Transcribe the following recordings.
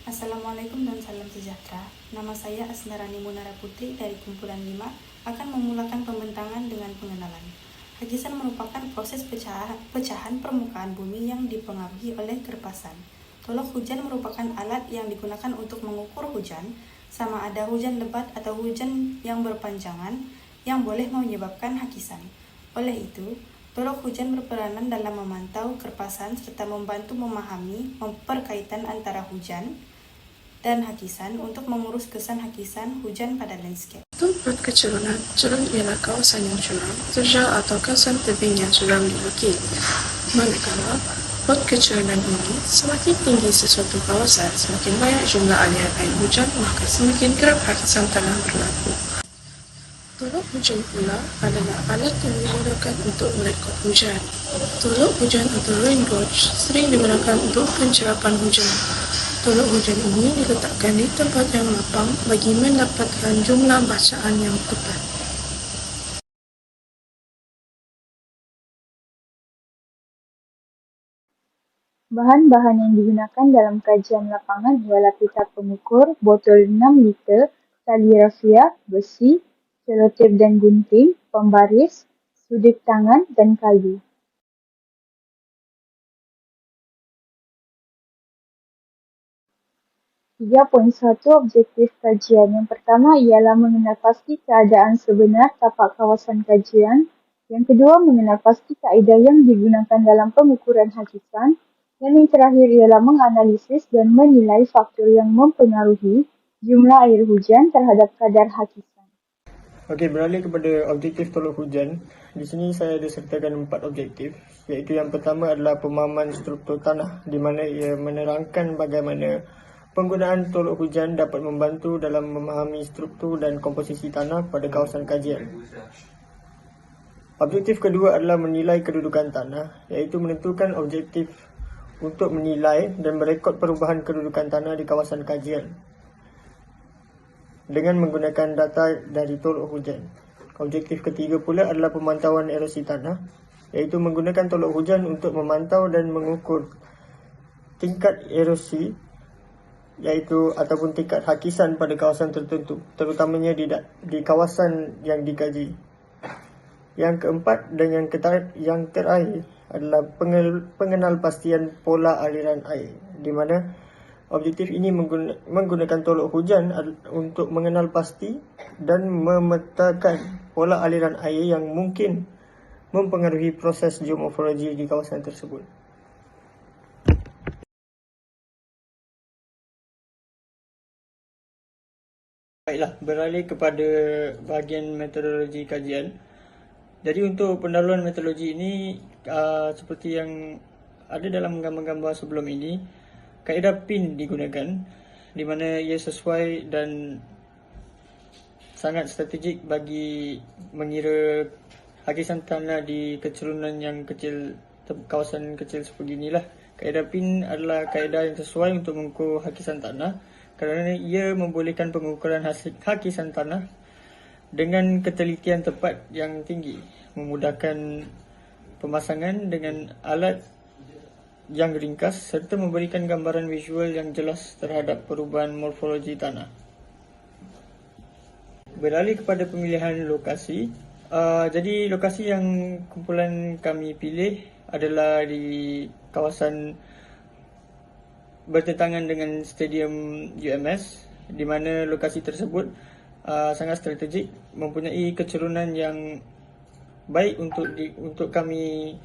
Assalamualaikum dan salam sejahtera. Nama saya Asnarani Munara Putri dari kumpulan 5 akan memulakan pembentangan dengan pengenalan. Hakisan merupakan proses pecahan permukaan bumi yang dipengaruhi oleh gerpasan. Tolok hujan merupakan alat yang digunakan untuk mengukur hujan, sama ada hujan lebat atau hujan yang berpanjangan yang boleh menyebabkan hakisan. Oleh itu, tolok hujan berperanan dalam memantau gerpasan serta membantu memahami perkaitan antara hujan dan hakisan untuk mengurus kesan hakisan hujan pada landscape. Tempat kecurangan ialah kawasan yang curam, terjal atau kawasan tebing yang curam di bukit. Manakala pot kecurangan ini semakin tinggi sesuatu kawasan, semakin banyak jumlah aliran air hujan, maka semakin kerap hakisan tanah berlaku. Tolok hujan pula adalah alat yang digunakan untuk merekod hujan. Tolok hujan atau rain gauge sering digunakan untuk pencerapan hujan. Tolok hujan ini diletakkan di tempat yang lapang bagi mendapatkan jumlah bacaan yang tepat. Bahan-bahan yang digunakan dalam kajian lapangan ialah pita pengukur, botol 6 liter, tali rafia, besi, selotip dan gunting, pembaris, sudik tangan dan kayu. (3.1) Objektif kajian. Yang pertama ialah mengenal pasti keadaan sebenar tapak kawasan kajian. Yang kedua, mengenal pasti kaedah yang digunakan dalam pengukuran hakisan. Dan yang terakhir ialah menganalisis dan menilai faktor yang mempengaruhi jumlah air hujan terhadap kadar hakisan. Okey, beralih kepada objektif tolok hujan. Di sini saya ada sertakan 4 objektif, iaitu yang pertama adalah pemahaman struktur tanah, di mana ia menerangkan bagaimana penggunaan tolok hujan dapat membantu dalam memahami struktur dan komposisi tanah pada kawasan kajian. Objektif kedua adalah menilai kedudukan tanah, iaitu menentukan objektif untuk menilai dan merekod perubahan kedudukan tanah di kawasan kajian dengan menggunakan data dari tolok hujan. Objektif ketiga pula adalah pemantauan erosi tanah, iaitu menggunakan tolok hujan untuk memantau dan mengukur tingkat erosi ataupun tingkat hakisan pada kawasan tertentu, terutamanya di kawasan yang dikaji. Yang keempat dan yang terakhir adalah pengenalpastian pola aliran air, di mana objektif ini menggunakan tolok hujan untuk mengenal pasti dan memetakan pola aliran air yang mungkin mempengaruhi proses geomorfologi di kawasan tersebut. Baiklah, beralih kepada bahagian metodologi kajian. Jadi untuk pendahuluan metodologi ini, seperti yang ada dalam gambar-gambar sebelum ini, kaedah PIN digunakan, di mana ia sesuai dan sangat strategik bagi mengira hakisan tanah di kecerunan yang kecil, kawasan kecil seperti inilah. Kaedah PIN adalah kaedah yang sesuai untuk mengukur hakisan tanah kerana ia membolehkan pengukuran hakisan tanah dengan ketelitian tepat yang tinggi, memudahkan pemasangan dengan alat yang ringkas serta memberikan gambaran visual yang jelas terhadap perubahan morfologi tanah. Beralih kepada pemilihan lokasi. Jadi lokasi yang kumpulan kami pilih adalah di kawasan bertentangan dengan Stadium UMS, di mana lokasi tersebut sangat strategik, mempunyai kecerunan yang baik untuk kami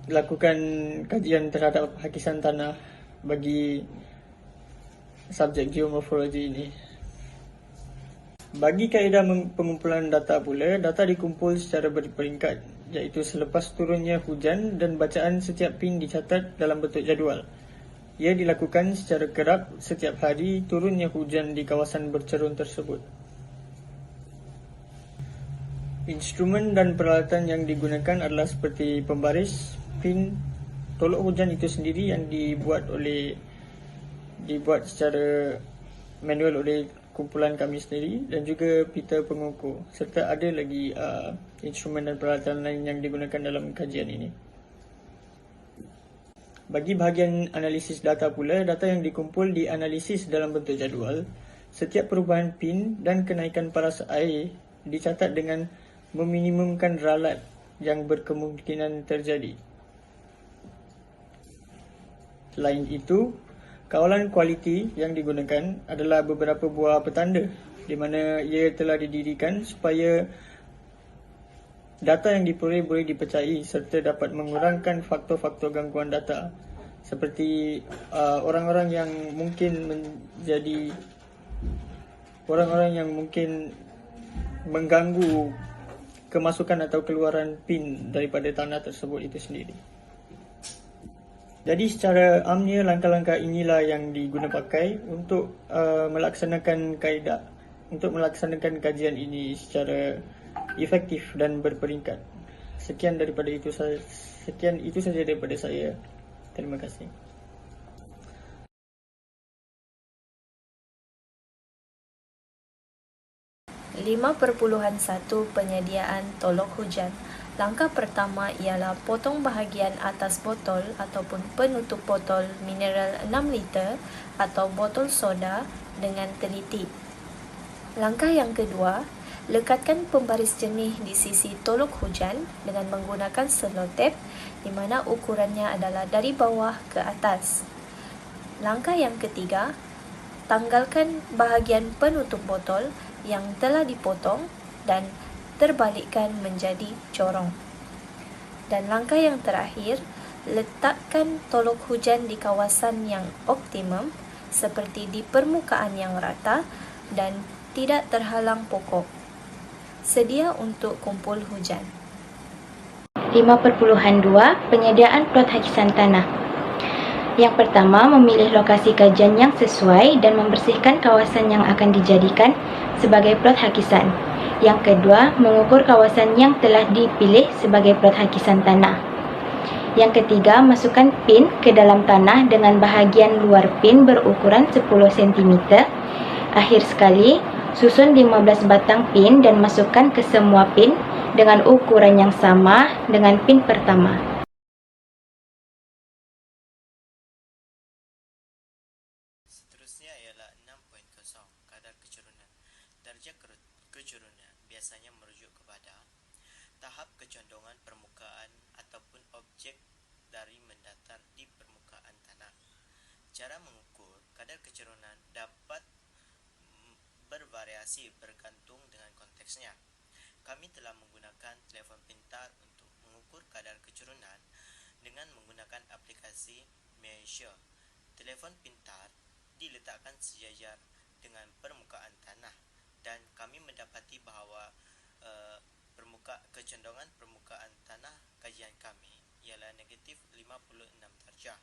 lakukan kajian terhadap hakisan tanah bagi subjek geomorfologi ini. Bagi kaedah pengumpulan data pula, data dikumpul secara berperingkat, iaitu selepas turunnya hujan dan bacaan setiap PIN dicatat dalam bentuk jadual. Ia dilakukan secara kerap setiap hari turunnya hujan di kawasan bercerun tersebut. Instrumen dan peralatan yang digunakan adalah seperti pembaris, PIN, tolok hujan itu sendiri yang dibuat secara manual oleh kumpulan kami sendiri, dan juga pita pengukur, serta ada lagi instrumen dan peralatan lain yang digunakan dalam kajian ini. Bagi bahagian analisis data pula, data yang dikumpul dianalisis dalam bentuk jadual. Setiap perubahan PIN dan kenaikan paras air dicatat dengan meminimumkan ralat yang berkemungkinan terjadi. Selain itu, kawalan kualiti yang digunakan adalah beberapa buah petanda di mana ia telah didirikan supaya data yang diperoleh boleh dipercayai serta dapat mengurangkan faktor-faktor gangguan data seperti orang-orang yang mungkin mengganggu kemasukan atau keluaran PIN daripada tanah tersebut itu sendiri. Jadi secara amnya langkah-langkah inilah yang diguna pakai untuk melaksanakan kajian ini secara efektif dan berperingkat. Sekian itu saja daripada saya. Terima kasih. Penyediaan tolok hujan. Langkah pertama ialah potong bahagian atas botol ataupun penutup botol mineral 6 liter atau botol soda dengan teliti. Langkah yang kedua, lekatkan pembaris jernih di sisi tolok hujan dengan menggunakan selotip di mana ukurannya adalah dari bawah ke atas. Langkah yang ketiga, tanggalkan bahagian penutup botol yang telah dipotong dan terbalikkan menjadi corong. Dan langkah yang terakhir, letakkan tolok hujan di kawasan yang optimum seperti di permukaan yang rata dan tidak terhalang pokok. Sedia untuk kumpul hujan. 5.2 Penyediaan plot hakisan tanah. Yang pertama, memilih lokasi kajian yang sesuai dan membersihkan kawasan yang akan dijadikan sebagai plot hakisan. Yang kedua, mengukur kawasan yang telah dipilih sebagai plot hakisan tanah. Yang ketiga, masukkan pin ke dalam tanah dengan bahagian luar pin berukuran 10 cm. Akhir sekali, susun 15 batang pin dan masukkan ke semua pin dengan ukuran yang sama dengan pin pertama. Seterusnya ialah 6.0 kadar kecurunan. Darjah kecurunan biasanya merujuk kepada tahap kecondongan permukaan ataupun objek dari mendatar di permukaan tanah. Cara mengukur kadar kecurunan dapat bervariasi bergantung dengan konteksnya. Kami telah menggunakan telefon pintar untuk mengukur kadar kecurunan dengan menggunakan aplikasi Measure. Telefon pintar diletakkan sejajar dengan permukaan tanah dan kami mendapati bahawa kecondongan permukaan tanah kajian kami ialah negatif 56 darjah.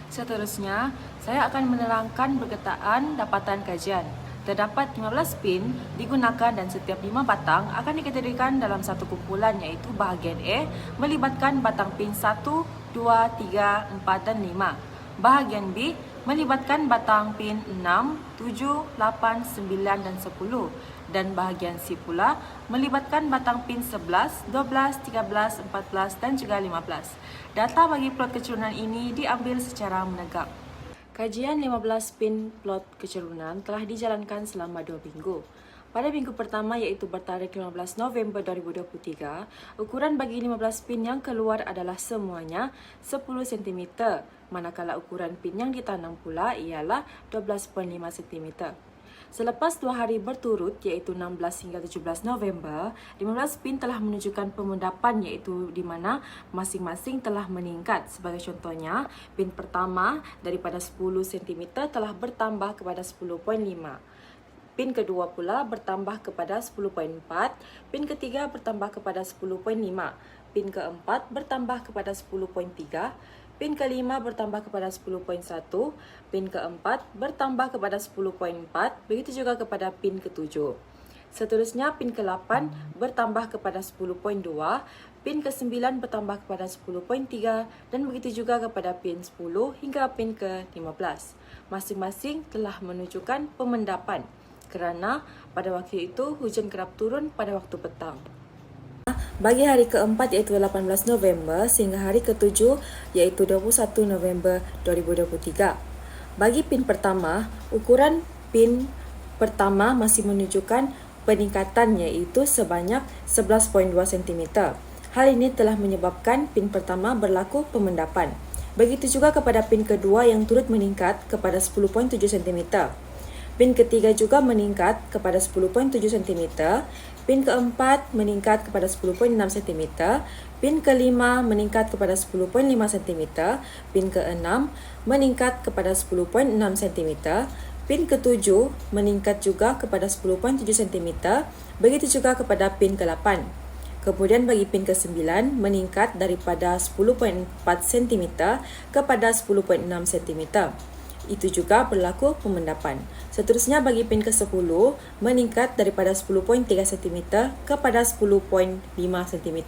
Seterusnya, saya akan menerangkan bergetaan dapatan kajian. Terdapat 15 pin digunakan dan setiap 5 batang akan dikategorikan dalam satu kumpulan iaitu bahagian A melibatkan batang pin 1, 2, 3, 4 dan 5. Bahagian B melibatkan batang pin 6, 7, 8, 9 dan 10. Dan bahagian C pula melibatkan batang pin 11, 12, 13, 14 dan juga 15. Data bagi plot kecurunan ini diambil secara menegak. Kajian 15 pin plot kecurunan telah dijalankan selama 2 minggu. Pada minggu pertama iaitu bertarikh 15 November 2023, ukuran bagi 15 pin yang keluar adalah semuanya 10 cm, manakala ukuran pin yang ditanam pula ialah 12.5 cm. Selepas 2 hari berturut iaitu 16 hingga 17 November, 15 pin telah menunjukkan pemendapan iaitu di mana masing-masing telah meningkat. Sebagai contohnya, pin pertama daripada 10 cm telah bertambah kepada 10.5. Pin kedua pula bertambah kepada 10.4, pin ketiga bertambah kepada 10.5, pin keempat bertambah kepada 10.3, pin kelima bertambah kepada 10.1, pin keempat bertambah kepada 10.4, begitu juga kepada pin ketujuh. Seterusnya pin ke-8 bertambah kepada 10.2, pin ke-9 bertambah kepada 10.3 dan begitu juga kepada pin 10 hingga pin ke-15. Masing-masing telah menunjukkan pemendapan. kerana pada waktu itu hujan kerap turun pada waktu petang. Bagi hari keempat iaitu 18 November sehingga hari ketujuh iaitu 21 November 2023. Bagi pin pertama, ukuran pin pertama masih menunjukkan peningkatan iaitu sebanyak 11.2 cm. Hal ini telah menyebabkan pin pertama berlaku pemendapan. Begitu juga kepada pin kedua yang turut meningkat kepada 10.7 cm. Pin ketiga juga meningkat kepada 10.7 cm, pin keempat meningkat kepada 10.6 cm, pin kelima meningkat kepada 10.5 cm, pin keenam meningkat kepada 10.6 cm, pin ketujuh meningkat juga kepada 10.7 cm, begitu juga kepada pin ke-8. Kemudian bagi pin ke-9 meningkat daripada 10.4 cm kepada 10.6 cm. Itu juga berlaku pemendapan. Seterusnya bagi pin ke-10 meningkat daripada 10.3 cm kepada 10.5 cm.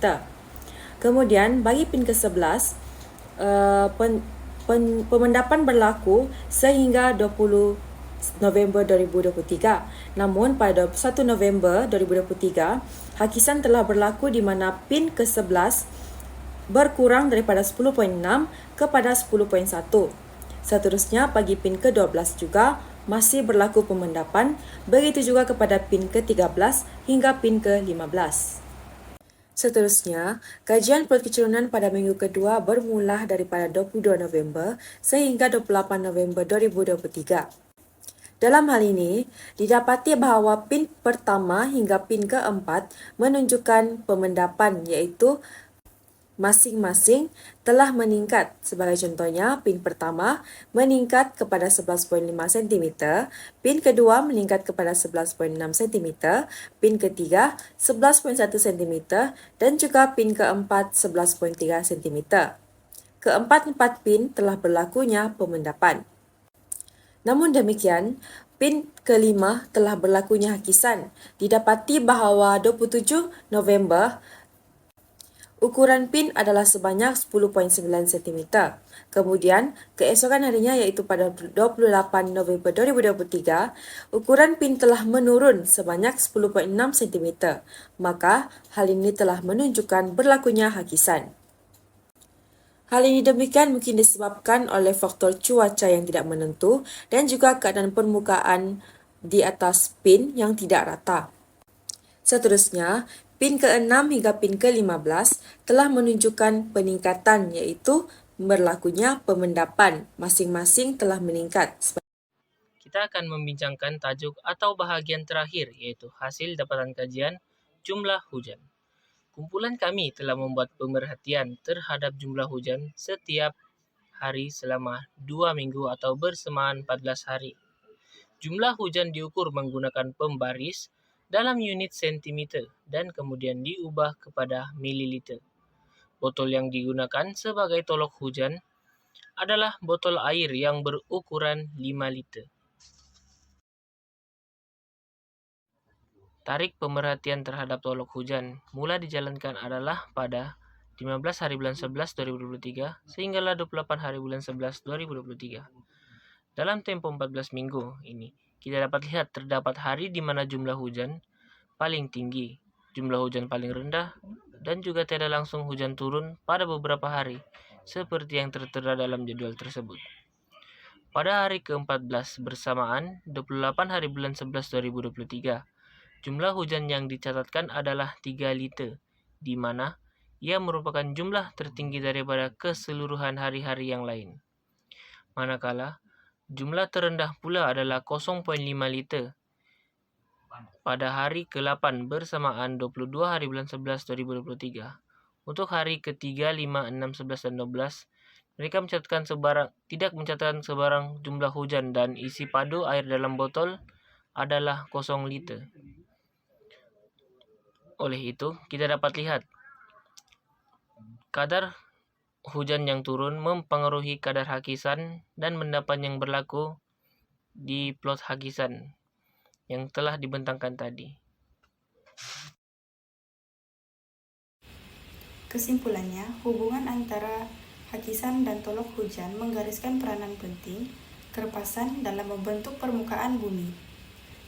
Kemudian bagi pin ke-11 pemendapan berlaku sehingga 20 November 2023. Namun pada 21 November 2023 hakisan telah berlaku di mana pin ke-11 berkurang daripada 10.6 kepada 10.1. Seterusnya bagi pin ke-12 juga masih berlaku pemendapan, begitu juga kepada pin ke-13 hingga pin ke-15. Seterusnya, kajian plot kecurunan pada minggu kedua bermula daripada 22 November sehingga 28 November 2023. Dalam hal ini, didapati bahawa pin pertama hingga pin keempat menunjukkan pemendapan iaitu masing-masing telah meningkat. Sebagai contohnya, pin pertama meningkat kepada 11.5 cm, pin kedua meningkat kepada 11.6 cm, pin ketiga 11.1 cm dan juga pin keempat 11.3 cm. Keempat-empat pin telah berlakunya pemendapan. Namun demikian, pin kelima telah berlakunya hakisan. Didapati bahawa 27 November ukuran pin adalah sebanyak 10.9 cm. Kemudian, keesokan harinya iaitu pada 28 November 2023, ukuran pin telah menurun sebanyak 10.6 cm. Maka, hal ini telah menunjukkan berlakunya hakisan. Hal ini demikian mungkin disebabkan oleh faktor cuaca yang tidak menentu dan juga keadaan permukaan di atas pin yang tidak rata. Seterusnya, pin ke-6 hingga pin ke-15 telah menunjukkan peningkatan iaitu berlakunya pemendapan. Masing-masing telah meningkat. Kita akan membincangkan tajuk atau bahagian terakhir iaitu hasil dapatan kajian jumlah hujan. Kumpulan kami telah membuat pemerhatian terhadap jumlah hujan setiap hari selama 2 minggu atau bersamaan 14 hari. Jumlah hujan diukur menggunakan pembaris dalam unit sentimeter dan kemudian diubah kepada mililiter. Botol yang digunakan sebagai tolok hujan adalah botol air yang berukuran 5 liter. Tarik pemerhatian terhadap tolok hujan mula dijalankan adalah pada 15 hari bulan 11 2023 sehinggalah 28 hari bulan 11 2023. Dalam tempo 14 minggu ini, kita dapat lihat terdapat hari di mana jumlah hujan paling tinggi, jumlah hujan paling rendah, dan juga tiada langsung hujan turun pada beberapa hari, seperti yang tertera dalam jadwal tersebut. Pada hari ke-14 bersamaan 28 hari bulan 11 2023, jumlah hujan yang dicatatkan adalah 3 liter, di mana ia merupakan jumlah tertinggi daripada keseluruhan hari-hari yang lain. Manakala, jumlah terendah pula adalah 0.5 liter pada hari ke-8 bersamaan 22 hari bulan 11 2023. Untuk hari ke-3, 5, 6, 11, dan 12, mereka tidak mencatatkan sebarang jumlah hujan dan isi padu air dalam botol adalah 0 liter. Oleh itu, kita dapat lihat kadar hujan yang turun mempengaruhi kadar hakisan dan endapan yang berlaku di plot hakisan yang telah dibentangkan tadi. Kesimpulannya, hubungan antara hakisan dan tolok hujan menggariskan peranan penting kerpasan dalam membentuk permukaan bumi.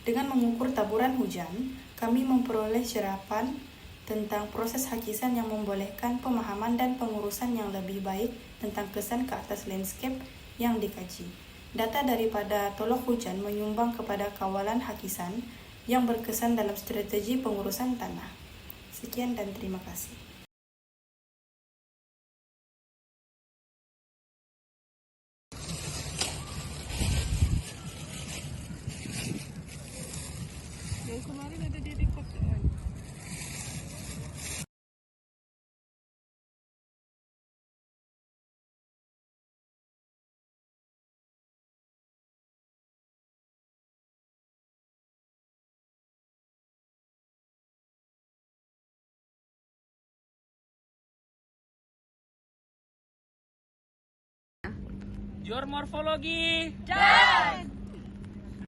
Dengan mengukur taburan hujan, kami memperoleh serapan tentang proses hakisan yang membolehkan pemahaman dan pengurusan yang lebih baik tentang kesan ke atas landscape yang dikaji. Data daripada tolok hujan menyumbang kepada kawalan hakisan yang berkesan dalam strategi pengurusan tanah. Sekian dan terima kasih. Geomorfologi.